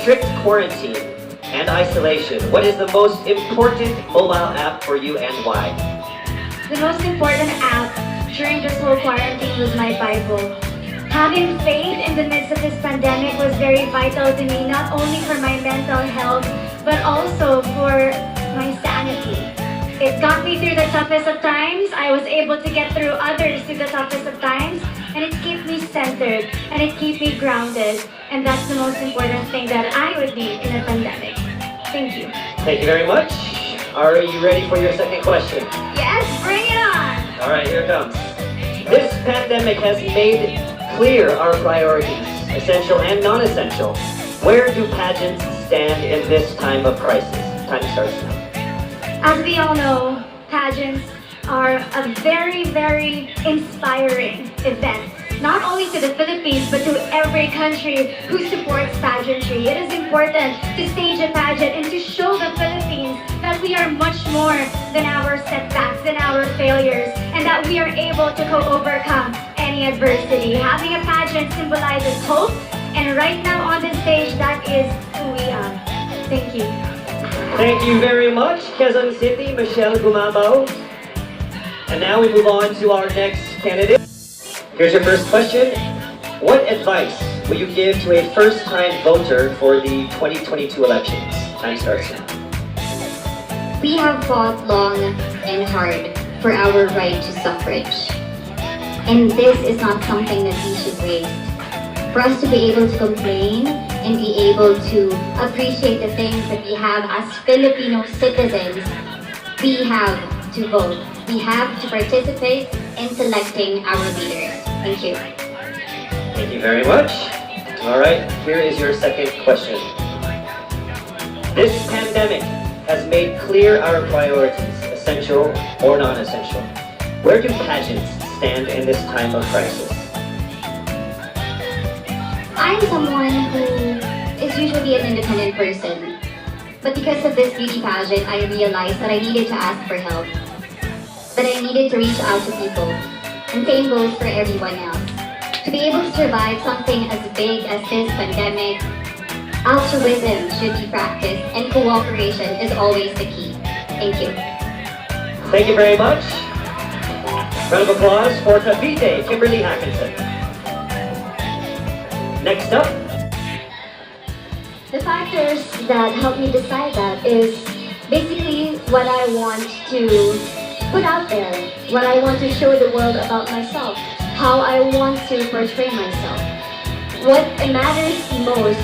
strict quarantine and isolation, what is the most important mobile app for you and why? The most important app during this whole quarantine was my Bible. Having faith in the midst of this pandemic was very vital to me, not only for my mental health, but also for my sanity. It got me through the toughest of times. I was able to get through others through the toughest of times, and it kept me centered, and it kept me grounded. And that's the most important thing that I would need in a pandemic. Thank you. Thank you very much. Are you ready for your second question? Yes, bring it on! All right, here it comes. This pandemic has made clear our priorities, essential and non-essential. Where do pageants stand in this time of crisis? Time starts now. As we all know, pageants are a very, very inspiring event. Not only to the Philippines, but to every country who supports pageantry. It is important to stage a pageant and to show the Philippines that we are much more than our setbacks, than our failures, and that we are able to overcome any adversity. Having a pageant symbolizes hope, and right now on this stage, that is who we are. Thank you. Thank you very much, Quezon City, Michelle Gumabao. And now we move on to our next candidate. Here's your first question. What advice will you give to a first-time voter for the 2022 elections? Time starts now. We have fought long and hard for our right to suffrage. And this is not something that we should waste. For us to be able to complain and be able to appreciate the things that we have as Filipino citizens, we have to vote. We have to participate in selecting our leaders. Thank you. Thank you very much. All right, here is your second question. This pandemic has made clear our priorities, essential or non-essential. Where do pageants stand in this time of crisis? I'm someone who is usually an independent person. But because of this beauty pageant, I realized that I needed to ask for help. That I needed to reach out to people. And same goes for everyone else. To be able to survive something as big as this pandemic, altruism should be practiced and cooperation is always the key. Thank you. Thank you very much. Round of applause for Cavite, Kimberly Atkinson. Next up. The factors that help me decide that is basically what I want to put out there, what I want to show the world about myself, how I want to portray myself. What matters most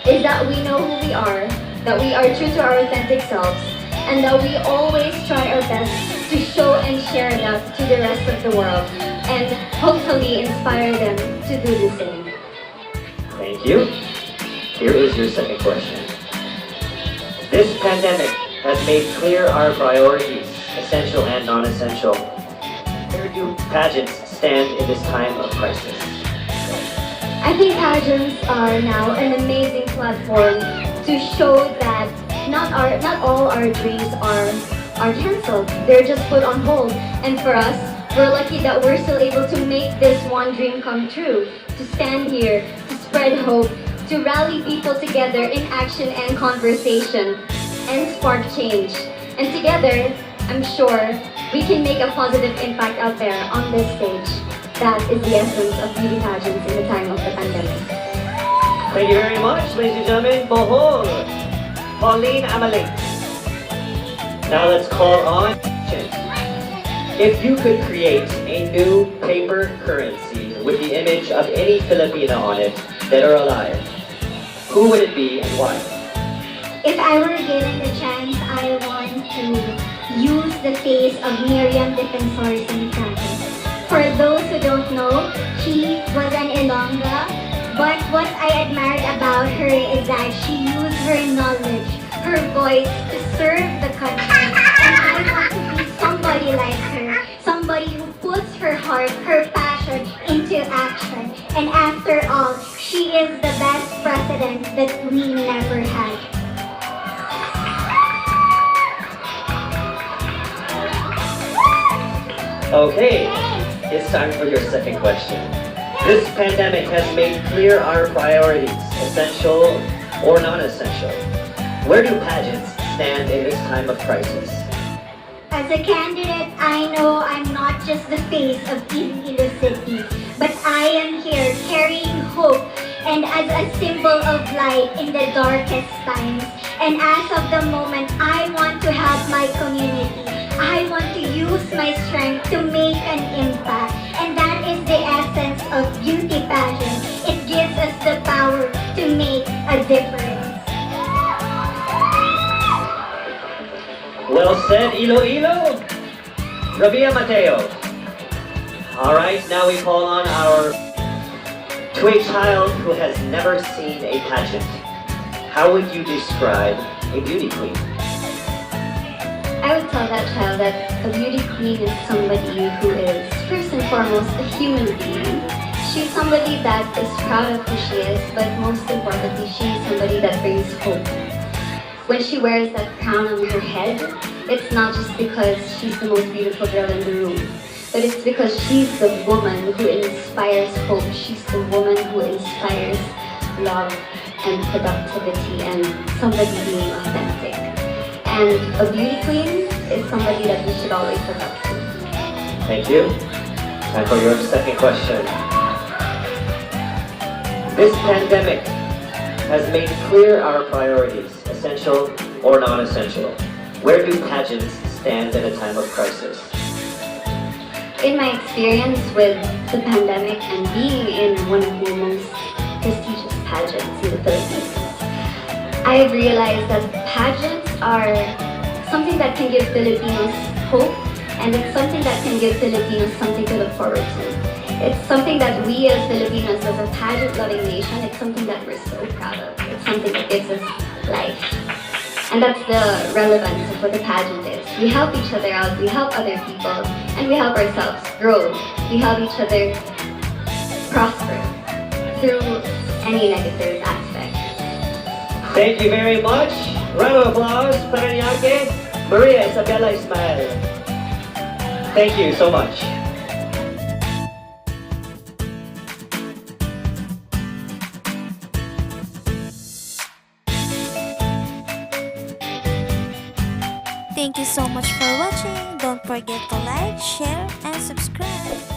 is that we know who we are, that we are true to our authentic selves, and that we always try our best to show and share that to the rest of the world, and hopefully inspire them to do the same. Thank you. Here is your second question. This pandemic has made clear our priorities, essential and non-essential. Where do pageants stand in this time of crisis? I think pageants are now an amazing platform to show that not all our dreams are cancelled. They're just put on hold. And for us, we're lucky that we're still able to make this one dream come true. To stand here, to spread hope, to rally people together in action and conversation, and spark change. And together, I'm sure we can make a positive impact out there on this stage. That is the essence of beauty pageants in the time of the pandemic. Thank you very much, ladies and gentlemen. Bohol, Pauline Amalink. Now let's call on Chen. If you could create a new paper currency with the image of any Filipino on it, dead or alive, who would it be and why? If I were given the chance, I want to use the face of Miriam Defensor Sinicato. For those who don't know, she was an Ilongga, but what I admired about her is that she used her knowledge, her voice to serve the country. And I want to be somebody like her, somebody who puts her heart, her passion into action. And after all, she is the best president that we never had. Okay, it's time for your second question. This pandemic has made clear our priorities, essential or non-essential? Where do pageants stand in this time of crisis? As a candidate, I know I'm not just the face of Iloilo City, but I am here carrying hope and as a symbol of light in the darkest times. And as of the moment, I want to help my community. I want to use my strength to make an impact. And that is the essence of beauty pageant. It gives us the power to make a difference. Well said, Iloilo. Rabia Mateo. All right, now we call on to a child who has never seen a pageant. How would you describe a beauty queen? I would tell that child that a beauty queen is somebody who is first and foremost a human being. She's somebody that is proud of who she is, but most importantly, she's somebody that brings hope. When she wears that crown on her head, it's not just because she's the most beautiful girl in the room, but it's because she's the woman who inspires hope. She's the woman who inspires love and productivity and somebody being authentic. And a beauty queen is somebody that we should always look up to. Thank you. Time for your second question. This pandemic has made clear our priorities, essential or non-essential. Where do pageants stand in a time of crisis? In my experience with the pandemic and being in one of the most prestigious pageants in the Philippines, I have realized that pageants are something that can give Filipinos hope, and it's something that can give Filipinos something to look forward to. It's something that we as Filipinos, as a pageant-loving nation, it's something that we're so proud of. It's something that gives us life. And that's the relevance of what the pageant is. We help each other out, we help other people, and we help ourselves grow. We help each other prosper through any negative aspect. Thank you very much. Round of applause para Paranaque, Maria Isabella Ismael. Thank you so much. Thank you so much for watching. Don't forget to like, share, and subscribe.